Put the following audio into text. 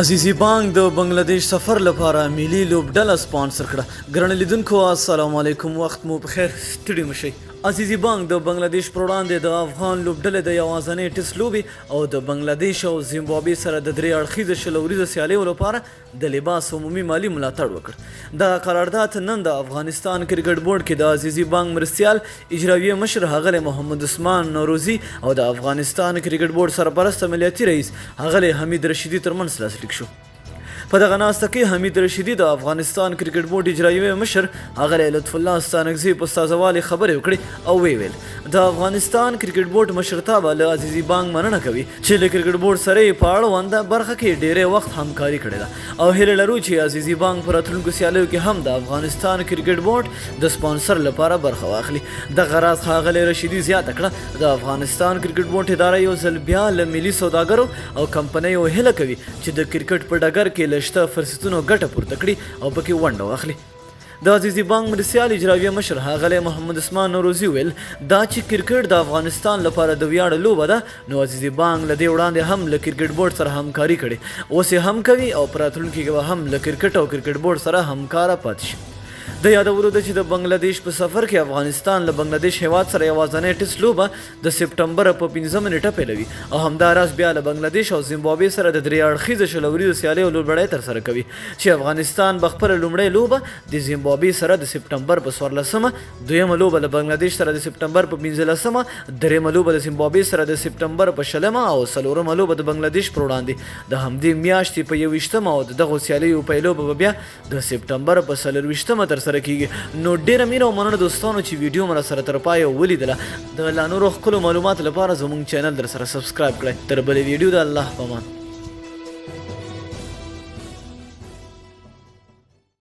عزیزي بانک د بنگلاديش سفر لپاره ملي لوبډله سپانسر کړه. ګرانو لیدونکو السلام علیکم، وخت مو بخیر، ستړي مشئ. عزیزي بانک د بنگلاديش پر وړاندې د افغان لوبډلې د یوازینۍ ټیسټ لوبې او د بنگلاديش او زیمبابوې سره د درې اړخیزې شل اوریزه سیالیو لپاره د لباس عمومي مالي ملاتړ وکړ. دغه قرارداد نن د افغانستان کرکټ بورډ کې د عزیزي بانک مرستیال اجرایي مشر ښاغلی محمد عثمان نوروزي او د افغانستان کرکټ بورډ سرپرست عملیاتي رئیس ښاغلی حمید رشیدي ترمنځ لاسلیک شو. په دغه ناسته کې حمید رشیدي د افغانستان کرکټ بورډ اجرایي مشر ښاغلی لطف الله ستانکزي په استازوالي خبرې وکړې او ویل د افغانستان کرکټ بورډ مشرتابه له عزیزي بانک مننه کوي چې له کرکټ بورډ سره یې په اړونده برخه کې ډېری وخت همکاري کړې ده او هیله لرو چې عزیزي بانک په راتلونکو سیالیو کې هم د افغانستان کرکټ بورډ د سپانسر لپاره برخه واخلي. دغه راز ښاغلی رشیدي زیاته کړه د افغانستان کرکټ بورډ اداره یو ځل بیا له ملي سوداګرو او کمپنیو هیله کوي چې د کرکټ په ډګر کې له شته فرصتونو ګټه پورته کړي او پکې ونډه واخلي. د عزیزي بانک مرستیال اجرایي مشر ښاغلی محمد عثمان نوروزي ویل دا چې کرکټ د افغانستان لپاره د ویاړ لوبه ده نو عزیزي بانک له دې وړاندې هم له کرکټ بورډ سره همکاري کړې، اوس یې هم کوي او په راتلونکي کې به هم له کرکټ او کرکټ بورډ سره همکاره پاتې شي. د یادولو ده چې د بنگلاديش په سفر کې افغانستان له بنگلاديش هیواد سره یوازینۍ ټیسټ لوبه د سپټمبر په 15 نیټه پیلوي او همداراز بیا له بنگلاديش او زیمبابوې سره د درې اړخیزې شل اوریزو سیالیو لوبډلې ترسره کوي چې افغانستان به خپله لومړۍ لوبه د زیمبابوې سره د سپټمبر په 14مه، دویمه لوبه له بنگلاديش سره د سپټمبر په 15مه، درېیمه لوبه د زیمبابوې سره د سپټمبر په 20مه او څلورمه لوبه د بنگلاديش پر وړاندې د همدې میاشتې په 21مه او دغو سیالیو پیل لوبه به بیا د سپټمبر په 24مه ترسره کیږي. نو ډیره مینه او مننه دوستانو چې ویډیو مر سره تر پای ولیدله. د لا نورو ښکلو معلومات لپاره زموږ چینل در سره سبسکرایب کړئ. تر بلې ویډیو د الله په امان.